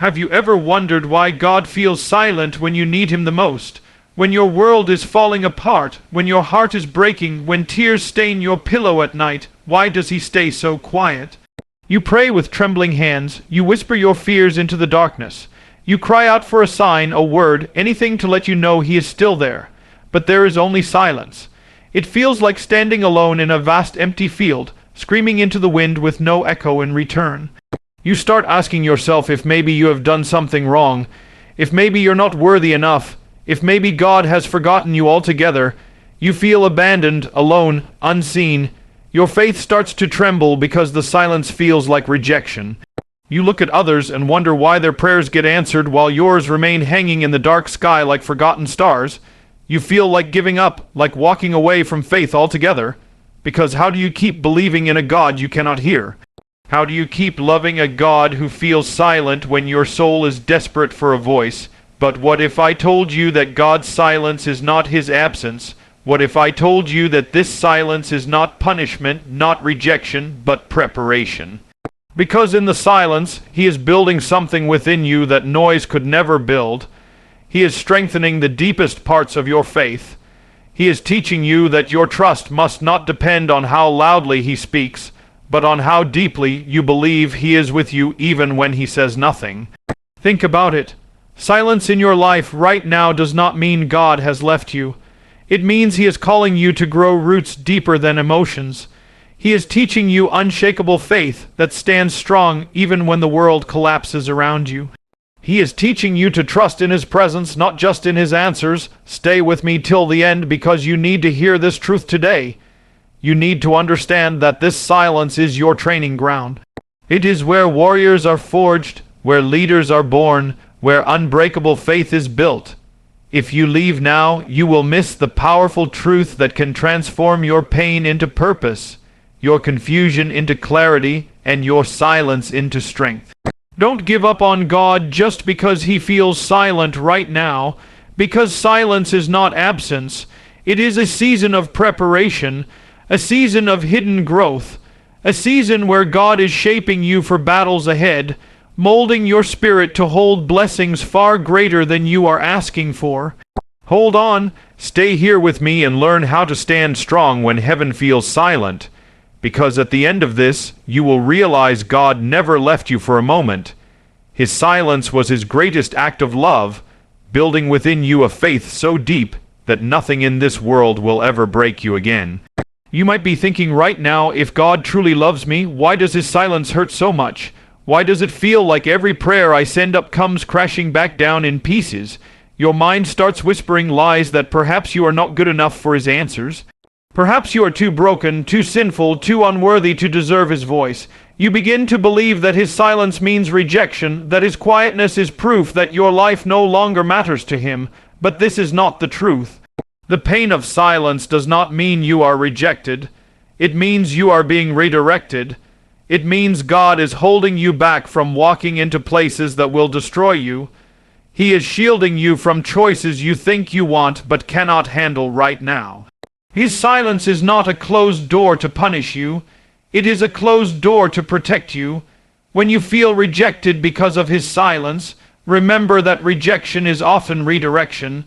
Have you ever wondered why God feels silent when you need Him the most? When your world is falling apart, when your heart is breaking, when tears stain your pillow at night, why does He stay so quiet? You pray with trembling hands, you whisper your fears into the darkness. You cry out for a sign, a word, anything to let you know He is still there. But there is only silence. It feels like standing alone in a vast empty field, screaming into the wind with no echo in return. You start asking yourself if maybe you have done something wrong, if maybe you're not worthy enough, if maybe God has forgotten you altogether. You feel abandoned, alone, unseen. Your faith starts to tremble because the silence feels like rejection. You look at others and wonder why their prayers get answered while yours remain hanging in the dark sky like forgotten stars. You feel like giving up, like walking away from faith altogether. Because how do you keep believing in a God you cannot hear? How do you keep loving a God who feels silent when your soul is desperate for a voice? But what if I told you that God's silence is not His absence? What if I told you that this silence is not punishment, not rejection, but preparation? Because in the silence, He is building something within you that noise could never build. He is strengthening the deepest parts of your faith. He is teaching you that your trust must not depend on how loudly He speaks, but on how deeply you believe He is with you even when He says nothing. Think about it. Silence in your life right now does not mean God has left you. It means He is calling you to grow roots deeper than emotions. He is teaching you unshakable faith that stands strong even when the world collapses around you. He is teaching you to trust in His presence, not just in His answers. Stay with me till the end because you need to hear this truth today. You need to understand that this silence is your training ground. It is where warriors are forged, where leaders are born, where unbreakable faith is built. If you leave now, you will miss the powerful truth that can transform your pain into purpose, your confusion into clarity, and your silence into strength. Don't give up on God just because He feels silent right now, because silence is not absence. It is a season of preparation, a season of hidden growth, a season where God is shaping you for battles ahead, molding your spirit to hold blessings far greater than you are asking for. Hold on, stay here with me and learn how to stand strong when heaven feels silent. Because at the end of this, you will realize God never left you for a moment. His silence was His greatest act of love, building within you a faith so deep that nothing in this world will ever break you again. You might be thinking right now, if God truly loves me, why does His silence hurt so much? Why does it feel like every prayer I send up comes crashing back down in pieces? Your mind starts whispering lies that perhaps you are not good enough for His answers. Perhaps you are too broken, too sinful, too unworthy to deserve His voice. You begin to believe that His silence means rejection, that His quietness is proof that your life no longer matters to Him. But this is not the truth. The pain of silence does not mean you are rejected. It means you are being redirected. It means God is holding you back from walking into places that will destroy you. He is shielding you from choices you think you want but cannot handle right now. His silence is not a closed door to punish you. It is a closed door to protect you. When you feel rejected because of His silence, remember that rejection is often redirection.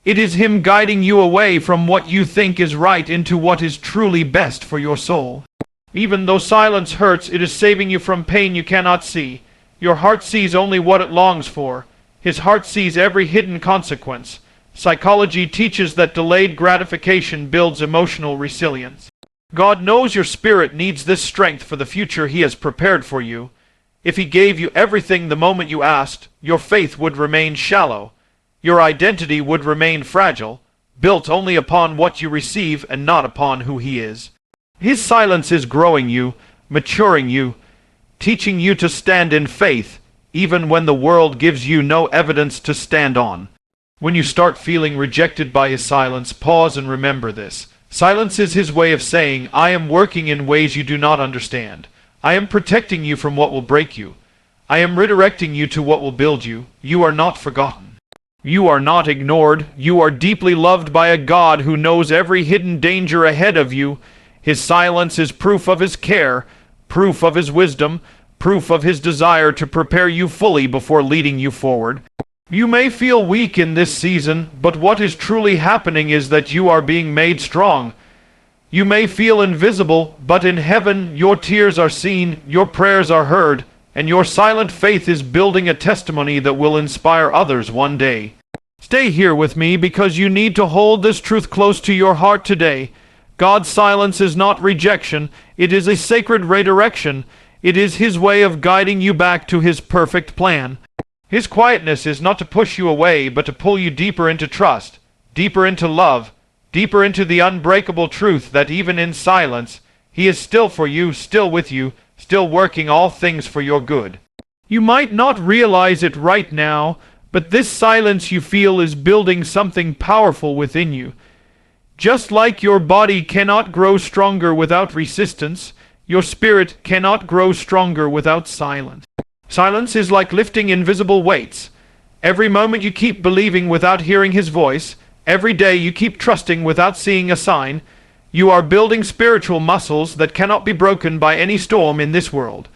It is Him guiding you away from what you think is right into what is truly best for your soul. Even though silence hurts, it is saving you from pain you cannot see. Your heart sees only what it longs for. His heart sees every hidden consequence. Psychology teaches that delayed gratification builds emotional resilience. God knows your spirit needs this strength for the future He has prepared for you. If He gave you everything the moment you asked, your faith would remain shallow. Your identity would remain fragile, built only upon what you receive and not upon who He is. His silence is growing you, maturing you, teaching you to stand in faith, even when the world gives you no evidence to stand on. When you start feeling rejected by His silence, pause and remember this. Silence is His way of saying, I am working in ways you do not understand. I am protecting you from what will break you. I am redirecting you to what will build you. You are not forgotten. You are not ignored. You are deeply loved by a God who knows every hidden danger ahead of you. His silence is proof of His care, proof of His wisdom, proof of his desire to prepare you fully before leading you forward. You may feel weak in this season, but what is truly happening is that you are being made strong. You may feel invisible, but in heaven your tears are seen, your prayers are heard, and your silent faith is building a testimony that will inspire others one day. Stay here with me because you need to hold this truth close to your heart today. God's silence is not rejection, it is a sacred redirection. It is His way of guiding you back to His perfect plan. His quietness is not to push you away, but to pull you deeper into trust, deeper into love, deeper into the unbreakable truth that even in silence, He is still for you, still with you, still working all things for your good. You might not realize it right now, but this silence you feel is building something powerful within you. Just like your body cannot grow stronger without resistance, your spirit cannot grow stronger without silence. Silence is like lifting invisible weights. Every moment you keep believing without hearing His voice, every day you keep trusting without seeing a sign, you are building spiritual muscles that cannot be broken by any storm in this world.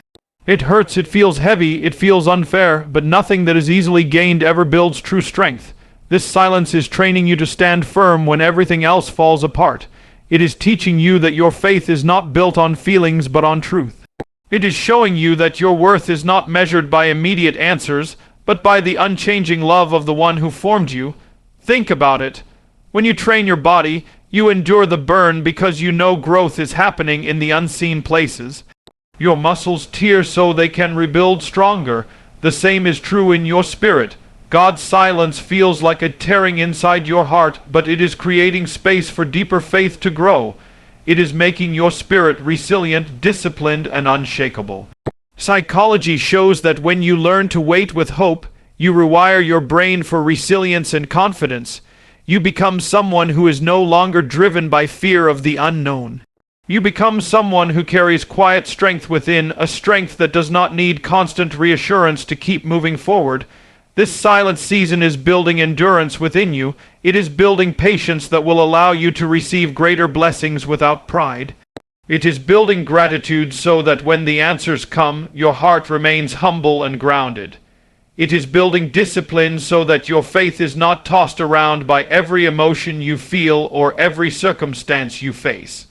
It hurts, it feels heavy, it feels unfair, but nothing that is easily gained ever builds true strength. This silence is training you to stand firm when everything else falls apart. It is teaching you that your faith is not built on feelings but on truth. It is showing you that your worth is not measured by immediate answers, but by the unchanging love of the one who formed you. Think about it. When you train your body, you endure the burn because you know growth is happening in the unseen places. Your muscles tear so they can rebuild stronger. The same is true in your spirit. God's silence feels like a tearing inside your heart, but it is creating space for deeper faith to grow. It is making your spirit resilient, disciplined, and unshakable. Psychology shows that when you learn to wait with hope, you rewire your brain for resilience and confidence. You become someone who is no longer driven by fear of the unknown. You become someone who carries quiet strength within, a strength that does not need constant reassurance to keep moving forward. This silent season is building endurance within you. It is building patience that will allow you to receive greater blessings without pride. It is building gratitude so that when the answers come, your heart remains humble and grounded. It is building discipline so that your faith is not tossed around by every emotion you feel or every circumstance you face.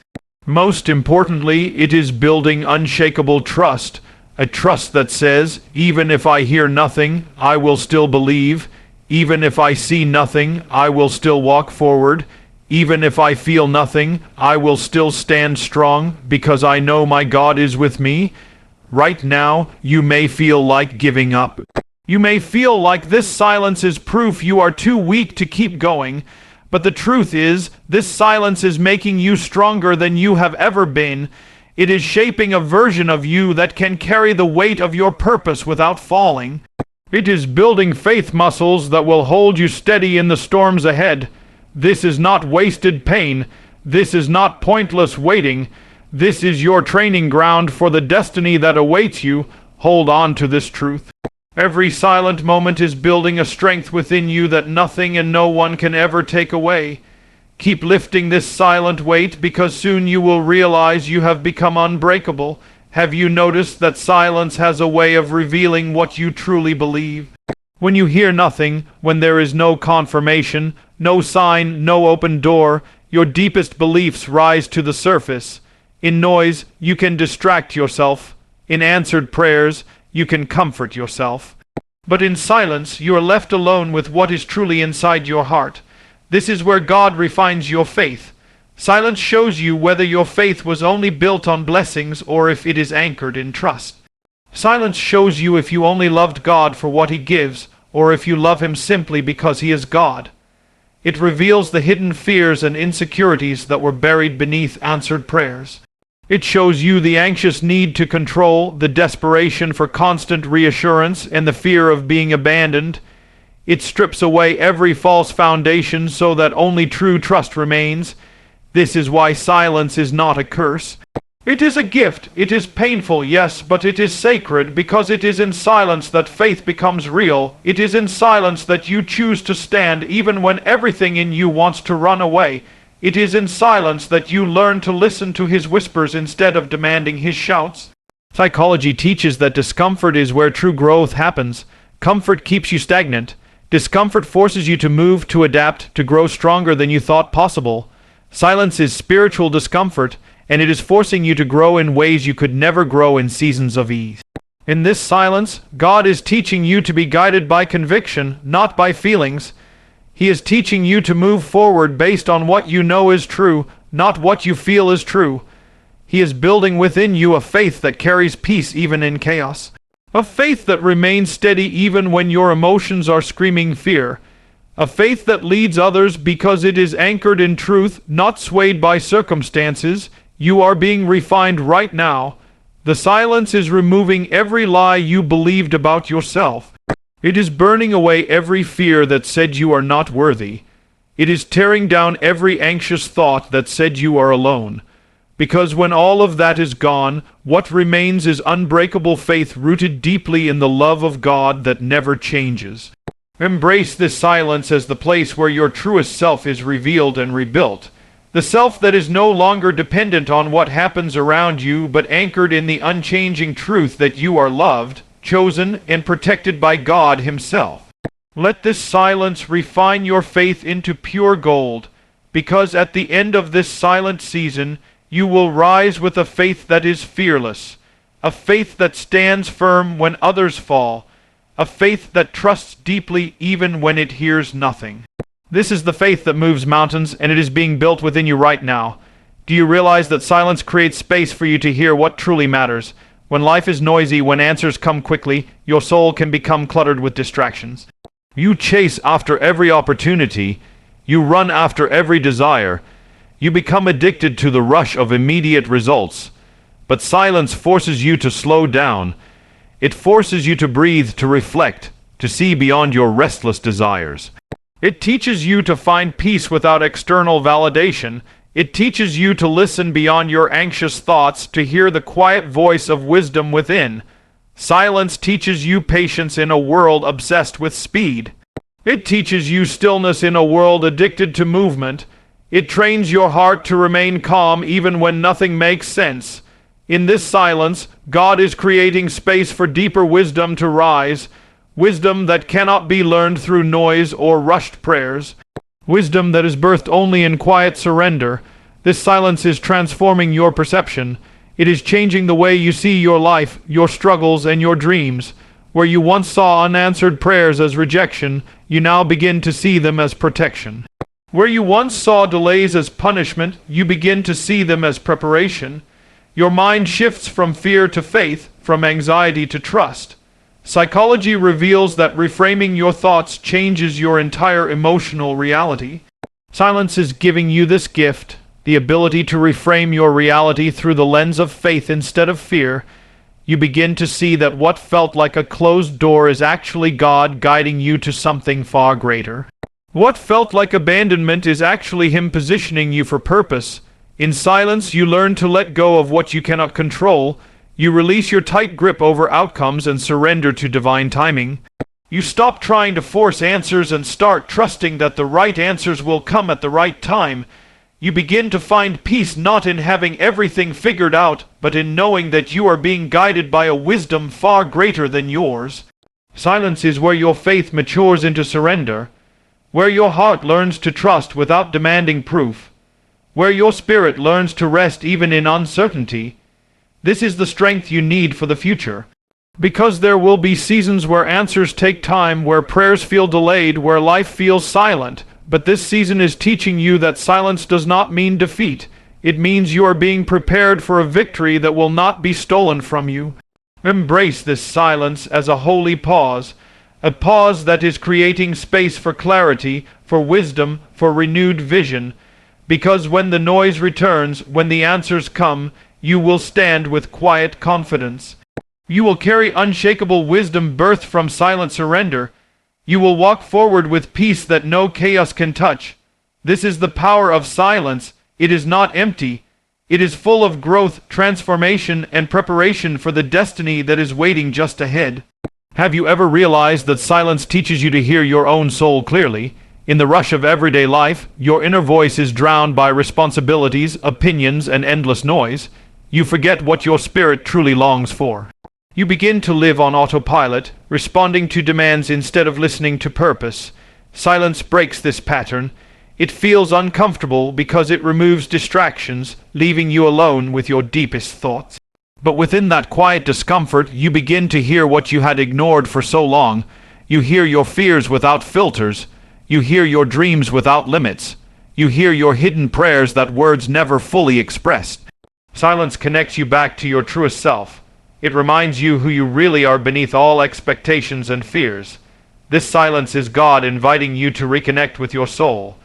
Most importantly, it is building unshakable trust, a trust that says, even if I hear nothing, I will still believe. Even if I see nothing, I will still walk forward. Even if I feel nothing, I will still stand strong because I know my God is with me. Right now, you may feel like giving up. You may feel like this silence is proof you are too weak to keep going. But the truth is, this silence is making you stronger than you have ever been. It is shaping a version of you that can carry the weight of your purpose without falling. It is building faith muscles that will hold you steady in the storms ahead. This is not wasted pain. This is not pointless waiting. This is your training ground for the destiny that awaits you. Hold on to this truth. Every silent moment is building a strength within you that nothing and no one can ever take away. Keep lifting this silent weight because soon you will realize you have become unbreakable. Have you noticed that silence has a way of revealing what you truly believe? When you hear nothing, when there is no confirmation, no sign, no open door, your deepest beliefs rise to the surface. In noise, you can distract yourself. In answered prayers, you can comfort yourself. But in silence, you are left alone with what is truly inside your heart. This is where God refines your faith. Silence shows you whether your faith was only built on blessings or if it is anchored in trust. Silence shows you if you only loved God for what He gives or if you love Him simply because He is God. It reveals the hidden fears and insecurities that were buried beneath answered prayers. It shows you the anxious need to control, the desperation for constant reassurance, and the fear of being abandoned. It strips away every false foundation so that only true trust remains. This is why silence is not a curse. It is a gift. It is painful, yes, but it is sacred because it is in silence that faith becomes real. It is in silence that you choose to stand even when everything in you wants to run away. It is in silence that you learn to listen to His whispers instead of demanding His shouts. Psychology teaches that discomfort is where true growth happens. Comfort keeps you stagnant. Discomfort forces you to move, to adapt, to grow stronger than you thought possible. Silence is spiritual discomfort, and it is forcing you to grow in ways you could never grow in seasons of ease. In this silence, God is teaching you to be guided by conviction, not by feelings. He is teaching you to move forward based on what you know is true, not what you feel is true. He is building within you a faith that carries peace even in chaos. A faith that remains steady even when your emotions are screaming fear. A faith that leads others because it is anchored in truth, not swayed by circumstances. You are being refined right now. The silence is removing every lie you believed about yourself. It is burning away every fear that said you are not worthy. It is tearing down every anxious thought that said you are alone. Because when all of that is gone, what remains is unbreakable faith rooted deeply in the love of God that never changes. Embrace this silence as the place where your truest self is revealed and rebuilt. The self that is no longer dependent on what happens around you, but anchored in the unchanging truth that you are loved, chosen, and protected by God Himself. Let this silence refine your faith into pure gold, because at the end of this silent season, you will rise with a faith that is fearless, a faith that stands firm when others fall, a faith that trusts deeply even when it hears nothing. This is the faith that moves mountains, and it is being built within you right now. Do you realize that silence creates space for you to hear what truly matters? When life is noisy, when answers come quickly, your soul can become cluttered with distractions. You chase after every opportunity. You run after every desire. You become addicted to the rush of immediate results. But silence forces you to slow down. It forces you to breathe, to reflect, to see beyond your restless desires. It teaches you to find peace without external validation. It teaches you to listen beyond your anxious thoughts, to hear the quiet voice of wisdom within. Silence teaches you patience in a world obsessed with speed. It teaches you stillness in a world addicted to movement. It trains your heart to remain calm even when nothing makes sense. In this silence, God is creating space for deeper wisdom to rise, wisdom that cannot be learned through noise or rushed prayers, wisdom that is birthed only in quiet surrender. This silence is transforming your perception. It is changing the way you see your life, your struggles, and your dreams. Where you once saw unanswered prayers as rejection, you now begin to see them as protection. Where you once saw delays as punishment, you begin to see them as preparation. Your mind shifts from fear to faith, from anxiety to trust. Psychology reveals that reframing your thoughts changes your entire emotional reality. Silence is giving you this gift, the ability to reframe your reality through the lens of faith instead of fear. You begin to see that what felt like a closed door is actually God guiding you to something far greater. What felt like abandonment is actually Him positioning you for purpose. In silence, you learn to let go of what you cannot control. You release your tight grip over outcomes and surrender to divine timing. You stop trying to force answers and start trusting that the right answers will come at the right time. You begin to find peace not in having everything figured out, but in knowing that you are being guided by a wisdom far greater than yours. Silence is where your faith matures into surrender, where your heart learns to trust without demanding proof, where your spirit learns to rest even in uncertainty. This is the strength you need for the future. Because there will be seasons where answers take time, where prayers feel delayed, where life feels silent. But this season is teaching you that silence does not mean defeat. It means you are being prepared for a victory that will not be stolen from you. Embrace this silence as a holy pause, a pause that is creating space for clarity, for wisdom, for renewed vision. Because when the noise returns, when the answers come, you will stand with quiet confidence. You will carry unshakable wisdom birthed from silent surrender. You will walk forward with peace that no chaos can touch. This is the power of silence. It is not empty. It is full of growth, transformation, and preparation for the destiny that is waiting just ahead. Have you ever realized that silence teaches you to hear your own soul clearly? In the rush of everyday life, your inner voice is drowned by responsibilities, opinions, and endless noise. You forget what your spirit truly longs for. You begin to live on autopilot, responding to demands instead of listening to purpose. Silence breaks this pattern. It feels uncomfortable because it removes distractions, leaving you alone with your deepest thoughts. But within that quiet discomfort, you begin to hear what you had ignored for so long. You hear your fears without filters. You hear your dreams without limits. You hear your hidden prayers that words never fully expressed. Silence connects you back to your truest self. It reminds you who you really are beneath all expectations and fears. This silence is God inviting you to reconnect with your soul,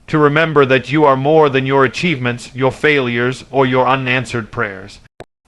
to remember that you are more than your achievements, your failures, or your unanswered prayers.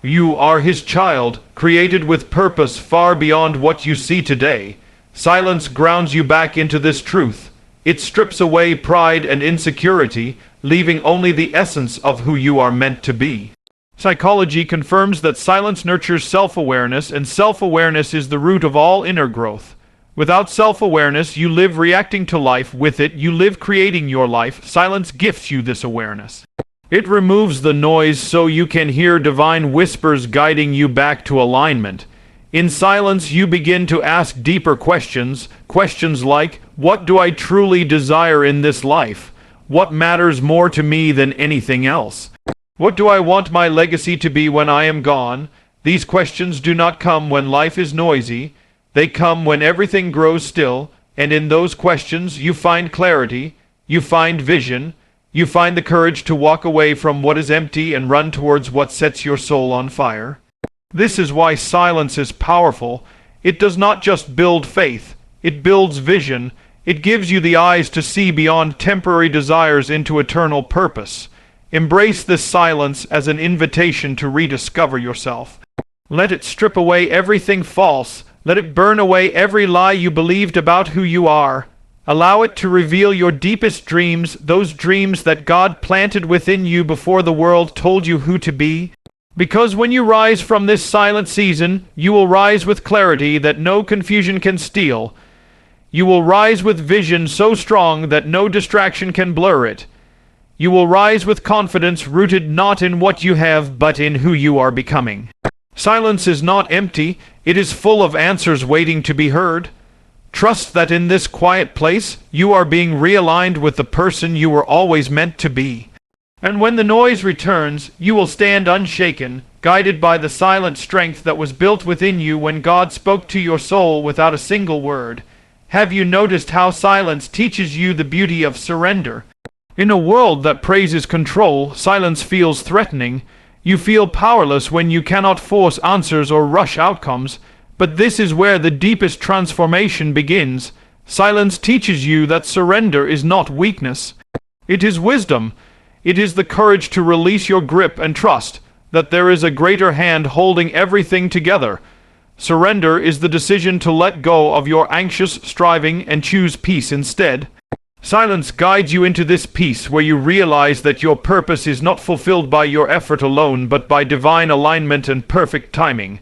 You are His child, created with purpose far beyond what you see today. Silence grounds you back into this truth. It strips away pride and insecurity, leaving only the essence of who you are meant to be. Psychology confirms that silence nurtures self-awareness, and self-awareness is the root of all inner growth. Without self-awareness, you live reacting to life. With it, you live creating your life. Silence gifts you this awareness. It removes the noise so you can hear divine whispers guiding you back to alignment. In silence, you begin to ask deeper questions. Questions like, what do I truly desire in this life? What matters more to me than anything else? What do I want my legacy to be when I am gone? These questions do not come when life is noisy. They come when everything grows still, and in those questions you find clarity, you find vision, you find the courage to walk away from what is empty and run towards what sets your soul on fire. This is why silence is powerful. It does not just build faith, it builds vision. It gives you the eyes to see beyond temporary desires into eternal purpose. Embrace this silence as an invitation to rediscover yourself. Let it strip away everything false. Let it burn away every lie you believed about who you are. Allow it to reveal your deepest dreams, those dreams that God planted within you before the world told you who to be. Because when you rise from this silent season, you will rise with clarity that no confusion can steal. You will rise with vision so strong that no distraction can blur it. You will rise with confidence rooted not in what you have, but in who you are becoming. Silence is not empty. It is full of answers waiting to be heard. Trust that in this quiet place, you are being realigned with the person you were always meant to be. And when the noise returns, you will stand unshaken, guided by the silent strength that was built within you when God spoke to your soul without a single word. Have you noticed how silence teaches you the beauty of surrender? In a world that praises control, silence feels threatening. You feel powerless when you cannot force answers or rush outcomes. But this is where the deepest transformation begins. Silence teaches you that surrender is not weakness. It is wisdom. It is the courage to release your grip and trust that there is a greater hand holding everything together. Surrender is the decision to let go of your anxious striving and choose peace instead. Silence guides you into this peace where you realize that your purpose is not fulfilled by your effort alone, but by divine alignment and perfect timing.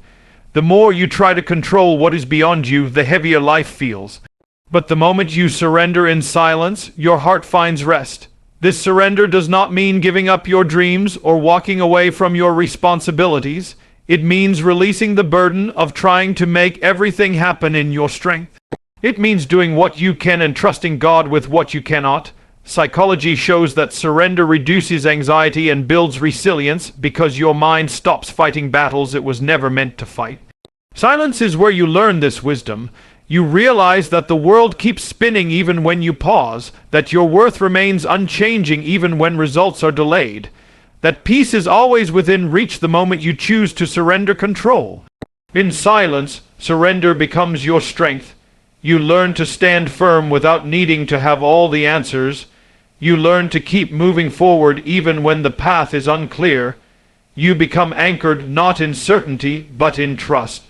The more you try to control what is beyond you, the heavier life feels. But the moment you surrender in silence, your heart finds rest. This surrender does not mean giving up your dreams or walking away from your responsibilities. It means releasing the burden of trying to make everything happen in your strength. It means doing what you can and trusting God with what you cannot. Psychology shows that surrender reduces anxiety and builds resilience because your mind stops fighting battles it was never meant to fight. Silence is where you learn this wisdom. You realize that the world keeps spinning even when you pause, that your worth remains unchanging even when results are delayed, that peace is always within reach the moment you choose to surrender control. In silence, surrender becomes your strength. You learn to stand firm without needing to have all the answers. You learn to keep moving forward even when the path is unclear. You become anchored not in certainty, but in trust.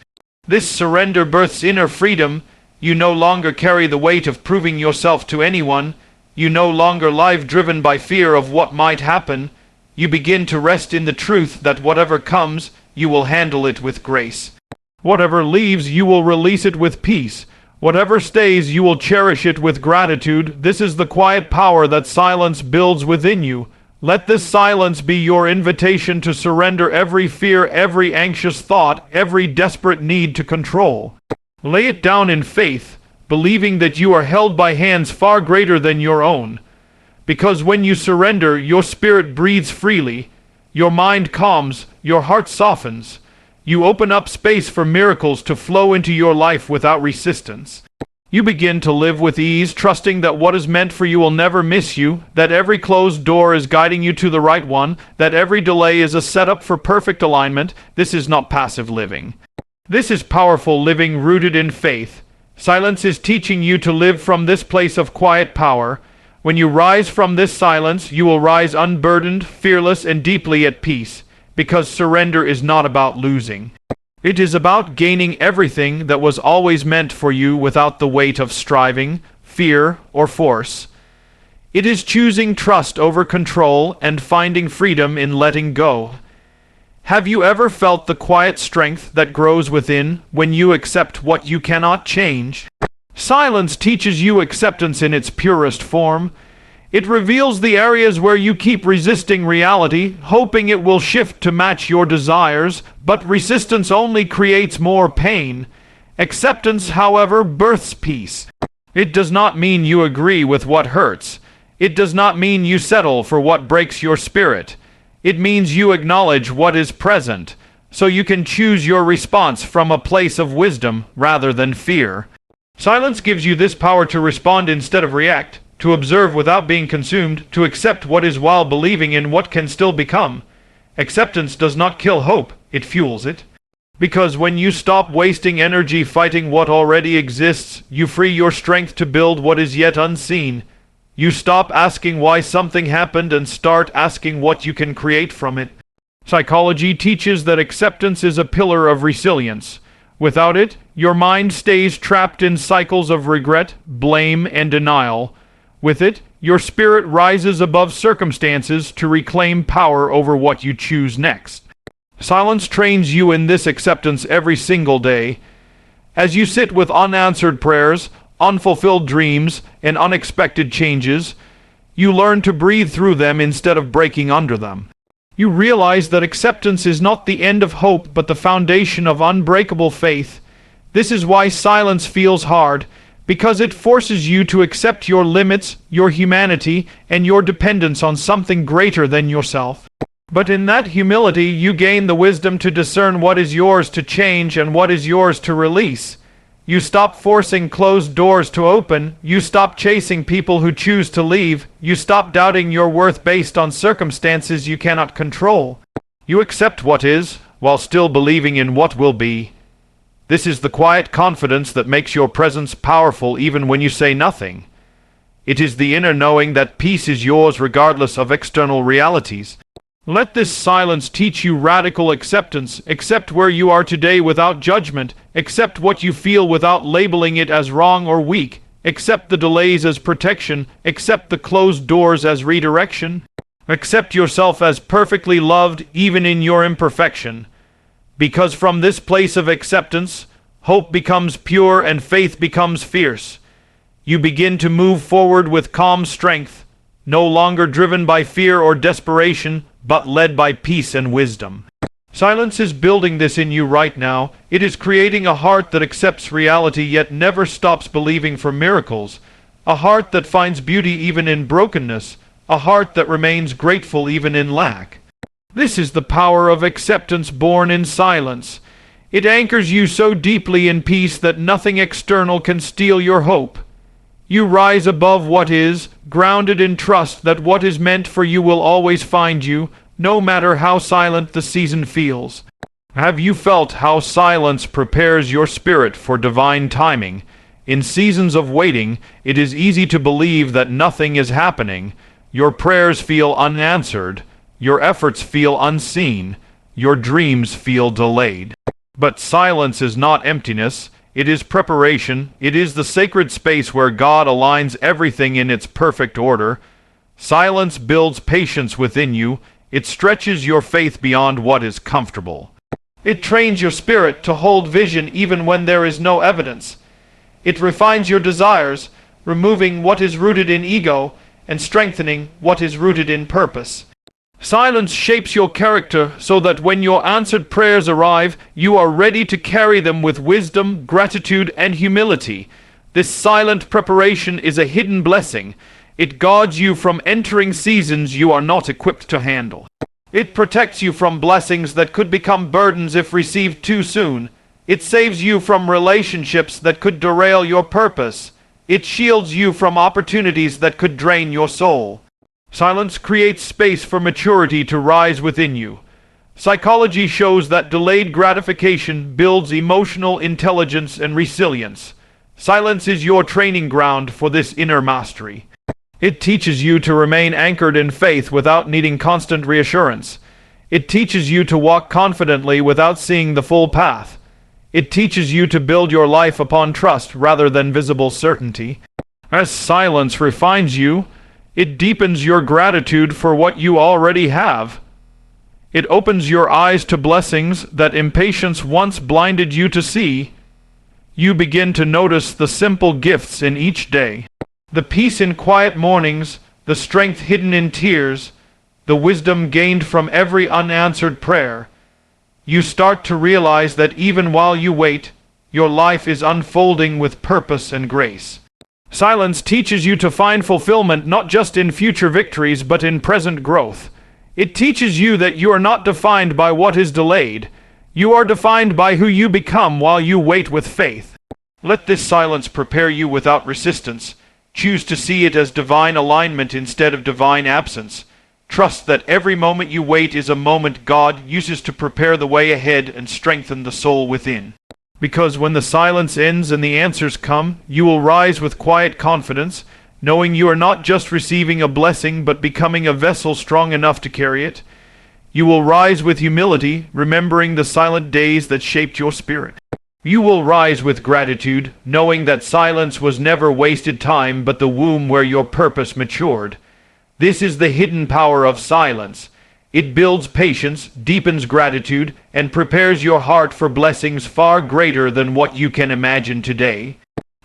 This surrender births inner freedom. You no longer carry the weight of proving yourself to anyone. You no longer live driven by fear of what might happen. You begin to rest in the truth that whatever comes, you will handle it with grace. Whatever leaves, you will release it with peace. Whatever stays, you will cherish it with gratitude. This is the quiet power that silence builds within you. Let this silence be your invitation to surrender every fear, every anxious thought, every desperate need to control. Lay it down in faith, believing that you are held by hands far greater than your own. Because when you surrender, your spirit breathes freely, your mind calms, your heart softens. You open up space for miracles to flow into your life without resistance. You begin to live with ease, trusting that what is meant for you will never miss you, that every closed door is guiding you to the right one, that every delay is a setup for perfect alignment. This is not passive living. This is powerful living rooted in faith. Silence is teaching you to live from this place of quiet power. When you rise from this silence, you will rise unburdened, fearless, and deeply at peace, because surrender is not about losing. It is about gaining everything that was always meant for you without the weight of striving, fear, or force. It is choosing trust over control and finding freedom in letting go. Have you ever felt the quiet strength that grows within when you accept what you cannot change? Silence teaches you acceptance in its purest form. It reveals the areas where you keep resisting reality, hoping it will shift to match your desires, but resistance only creates more pain. Acceptance, however, births peace. It does not mean you agree with what hurts. It does not mean you settle for what breaks your spirit. It means you acknowledge what is present, so you can choose your response from a place of wisdom rather than fear. Silence gives you this power to respond instead of react, to observe without being consumed, to accept what is while believing in what can still become. Acceptance does not kill hope, it fuels it. Because when you stop wasting energy fighting what already exists, you free your strength to build what is yet unseen. You stop asking why something happened and start asking what you can create from it. Psychology teaches that acceptance is a pillar of resilience. Without it, your mind stays trapped in cycles of regret, blame, and denial. With it, your spirit rises above circumstances to reclaim power over what you choose next. Silence trains you in this acceptance every single day. As you sit with unanswered prayers, unfulfilled dreams, and unexpected changes, you learn to breathe through them instead of breaking under them. You realize that acceptance is not the end of hope but the foundation of unbreakable faith. This is why silence feels hard, because it forces you to accept your limits, your humanity, and your dependence on something greater than yourself. But in that humility, you gain the wisdom to discern what is yours to change and what is yours to release. You stop forcing closed doors to open. You stop chasing people who choose to leave. You stop doubting your worth based on circumstances you cannot control. You accept what is, while still believing in what will be. This is the quiet confidence that makes your presence powerful even when you say nothing. It is the inner knowing that peace is yours regardless of external realities. Let this silence teach you radical acceptance. Accept where you are today without judgment. Accept what you feel without labeling it as wrong or weak. Accept the delays as protection. Accept the closed doors as redirection. Accept yourself as perfectly loved even in your imperfection. Because from this place of acceptance, hope becomes pure and faith becomes fierce. You begin to move forward with calm strength, no longer driven by fear or desperation, but led by peace and wisdom. Silence is building this in you right now. It is creating a heart that accepts reality yet never stops believing for miracles. A heart that finds beauty even in brokenness. A heart that remains grateful even in lack. This is the power of acceptance born in silence. It anchors you so deeply in peace that nothing external can steal your hope. You rise above what is, grounded in trust that what is meant for you will always find you, no matter how silent the season feels. Have you felt how silence prepares your spirit for divine timing? In seasons of waiting, it is easy to believe that nothing is happening. Your prayers feel unanswered. Your efforts feel unseen. Your dreams feel delayed. But silence is not emptiness. It is preparation. It is the sacred space where God aligns everything in its perfect order. Silence builds patience within you. It stretches your faith beyond what is comfortable. It trains your spirit to hold vision even when there is no evidence. It refines your desires, removing what is rooted in ego and strengthening what is rooted in purpose. Silence shapes your character so that when your answered prayers arrive, you are ready to carry them with wisdom, gratitude, and humility. This silent preparation is a hidden blessing. It guards you from entering seasons you are not equipped to handle. It protects you from blessings that could become burdens if received too soon. It saves you from relationships that could derail your purpose. It shields you from opportunities that could drain your soul. Silence creates space for maturity to rise within you. Psychology shows that delayed gratification builds emotional intelligence and resilience. Silence is your training ground for this inner mastery. It teaches you to remain anchored in faith without needing constant reassurance. It teaches you to walk confidently without seeing the full path. It teaches you to build your life upon trust rather than visible certainty. As silence refines you, it deepens your gratitude for what you already have. It opens your eyes to blessings that impatience once blinded you to see. You begin to notice the simple gifts in each day. The peace in quiet mornings, the strength hidden in tears, the wisdom gained from every unanswered prayer. You start to realize that even while you wait, your life is unfolding with purpose and grace. Silence teaches you to find fulfillment not just in future victories but in present growth. It teaches you that you are not defined by what is delayed. You are defined by who you become while you wait with faith. Let this silence prepare you without resistance. Choose to see it as divine alignment instead of divine absence. Trust that every moment you wait is a moment God uses to prepare the way ahead and strengthen the soul within. Because when the silence ends and the answers come, you will rise with quiet confidence, knowing you are not just receiving a blessing but becoming a vessel strong enough to carry it. You will rise with humility, remembering the silent days that shaped your spirit. You will rise with gratitude, knowing that silence was never wasted time but the womb where your purpose matured. This is the hidden power of silence. It builds patience, deepens gratitude, and prepares your heart for blessings far greater than what you can imagine today.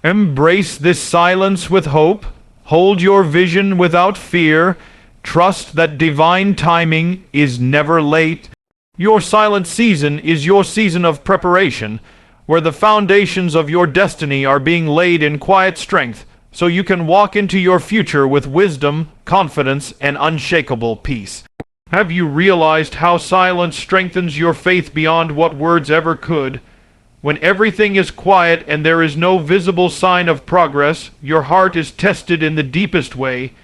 Embrace this silence with hope. Hold your vision without fear. Trust that divine timing is never late. Your silent season is your season of preparation, where the foundations of your destiny are being laid in quiet strength, so you can walk into your future with wisdom, confidence, and unshakable peace. Have you realized how silence strengthens your faith beyond what words ever could? When everything is quiet and there is no visible sign of progress, your heart is tested in the deepest way.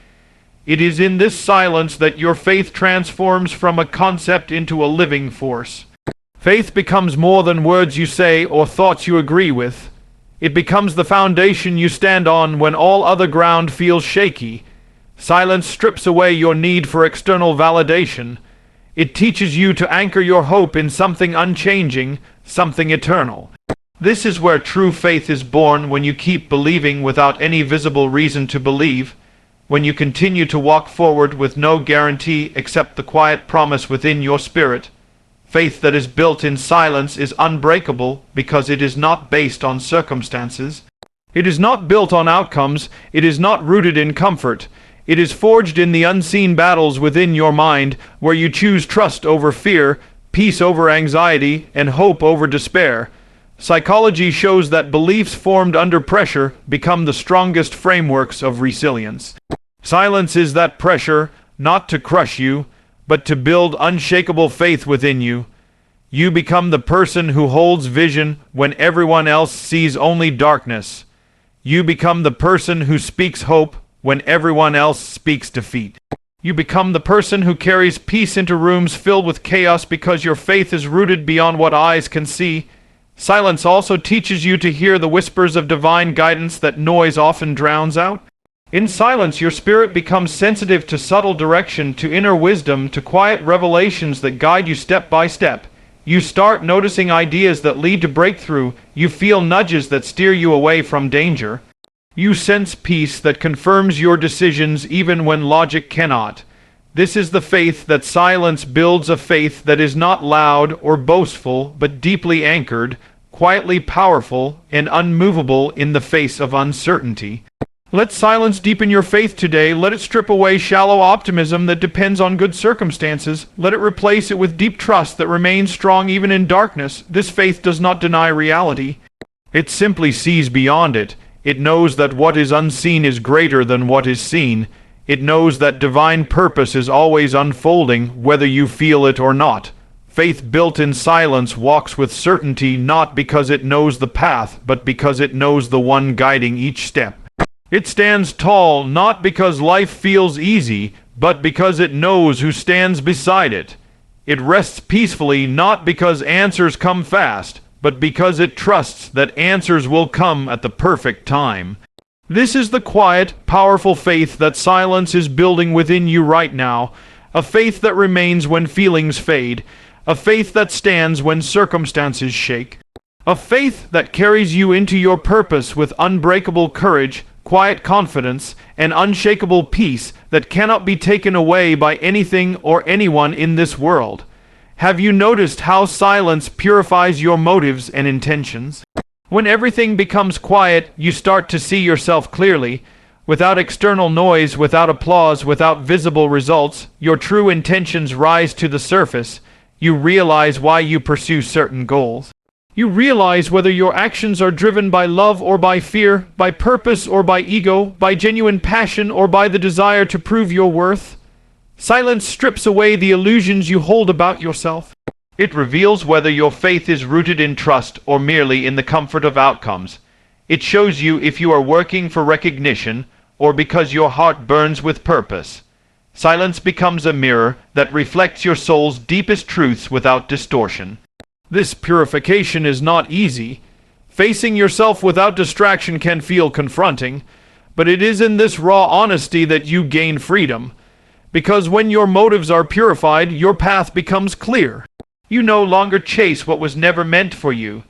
It is in this silence that your faith transforms from a concept into a living force. Faith becomes more than words you say or thoughts you agree with. It becomes the foundation you stand on when all other ground feels shaky. Silence strips away your need for external validation. It teaches you to anchor your hope in something unchanging, something eternal. This is where true faith is born, when you keep believing without any visible reason to believe, when you continue to walk forward with no guarantee except the quiet promise within your spirit. Faith that is built in silence is unbreakable because it is not based on circumstances. It is not built on outcomes. It is not rooted in comfort. It is forged in the unseen battles within your mind, where you choose trust over fear, peace over anxiety, and hope over despair. Psychology shows that beliefs formed under pressure become the strongest frameworks of resilience. Silence is that pressure, not to crush you, but to build unshakable faith within you. You become the person who holds vision when everyone else sees only darkness. You become the person who speaks hope when everyone else speaks defeat. You become the person who carries peace into rooms filled with chaos because your faith is rooted beyond what eyes can see. Silence also teaches you to hear the whispers of divine guidance that noise often drowns out. In silence, your spirit becomes sensitive to subtle direction, to inner wisdom, to quiet revelations that guide you step by step. You start noticing ideas that lead to breakthrough. You feel nudges that steer you away from danger. You sense peace that confirms your decisions even when logic cannot. This is the faith that silence builds, a faith that is not loud or boastful, but deeply anchored, quietly powerful, and unmovable in the face of uncertainty. Let silence deepen your faith today. Let it strip away shallow optimism that depends on good circumstances. Let it replace it with deep trust that remains strong even in darkness. This faith does not deny reality. It simply sees beyond it. It knows that what is unseen is greater than what is seen. It knows that divine purpose is always unfolding, whether you feel it or not. Faith built in silence walks with certainty, not because it knows the path, but because it knows the one guiding each step. It stands tall, not because life feels easy, but because it knows who stands beside it. It rests peacefully, not because answers come fast, but because it trusts that answers will come at the perfect time. This is the quiet, powerful faith that silence is building within you right now, a faith that remains when feelings fade, a faith that stands when circumstances shake, a faith that carries you into your purpose with unbreakable courage, quiet confidence, and unshakable peace that cannot be taken away by anything or anyone in this world. Have you noticed how silence purifies your motives and intentions? When everything becomes quiet, you start to see yourself clearly. Without external noise, without applause, without visible results, your true intentions rise to the surface. You realize why you pursue certain goals. You realize whether your actions are driven by love or by fear, by purpose or by ego, by genuine passion or by the desire to prove your worth. Silence strips away the illusions you hold about yourself. It reveals whether your faith is rooted in trust or merely in the comfort of outcomes. It shows you if you are working for recognition or because your heart burns with purpose. Silence becomes a mirror that reflects your soul's deepest truths without distortion. This purification is not easy. Facing yourself without distraction can feel confronting, but it is in this raw honesty that you gain freedom. Because when your motives are purified, your path becomes clear. You no longer chase what was never meant for you.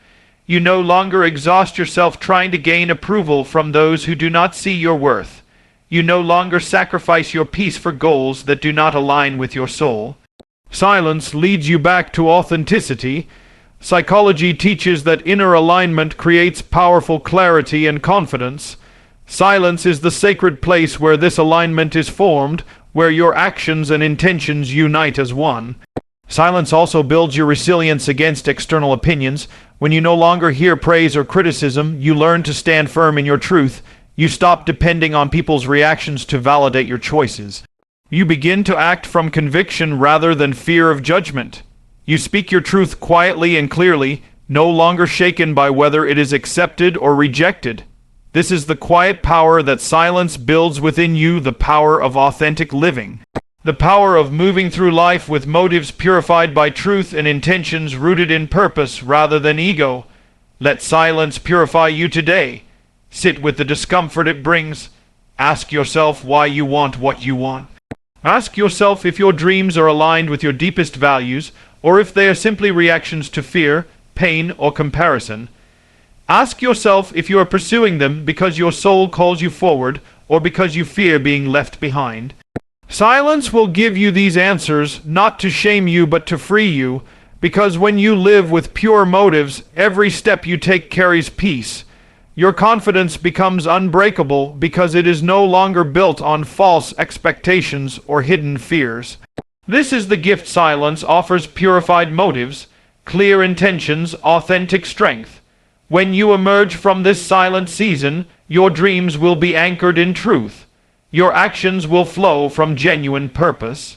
You no longer exhaust yourself trying to gain approval from those who do not see your worth. You no longer sacrifice your peace for goals that do not align with your soul. Silence leads you back to authenticity. Psychology teaches that inner alignment creates powerful clarity and confidence. Silence is the sacred place where this alignment is formed, where your actions and intentions unite as one. Silence also builds your resilience against external opinions. When you no longer hear praise or criticism, you learn to stand firm in your truth. You stop depending on people's reactions to validate your choices. You begin to act from conviction rather than fear of judgment. You speak your truth quietly and clearly, no longer shaken by whether it is accepted or rejected. This is the quiet power that silence builds within you, the power of authentic living. The power of moving through life with motives purified by truth and intentions rooted in purpose rather than ego. Let silence purify you today. Sit with the discomfort it brings. Ask yourself why you want what you want. Ask yourself if your dreams are aligned with your deepest values, or if they are simply reactions to fear, pain, or comparison. Ask yourself if you are pursuing them because your soul calls you forward, or because you fear being left behind. Silence will give you these answers, not to shame you but to free you, because when you live with pure motives, every step you take carries peace. Your confidence becomes unbreakable because it is no longer built on false expectations or hidden fears. This is the gift silence offers: purified motives, clear intentions, authentic strength. When you emerge from this silent season, your dreams will be anchored in truth. Your actions will flow from genuine purpose.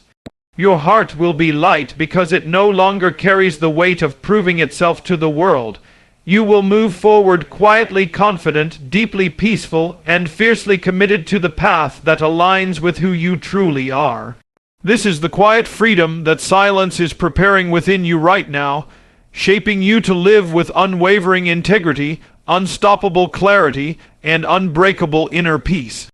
Your heart will be light because it no longer carries the weight of proving itself to the world. You will move forward quietly confident, deeply peaceful, and fiercely committed to the path that aligns with who you truly are. This is the quiet freedom that silence is preparing within you right now, shaping you to live with unwavering integrity, unstoppable clarity, and unbreakable inner peace.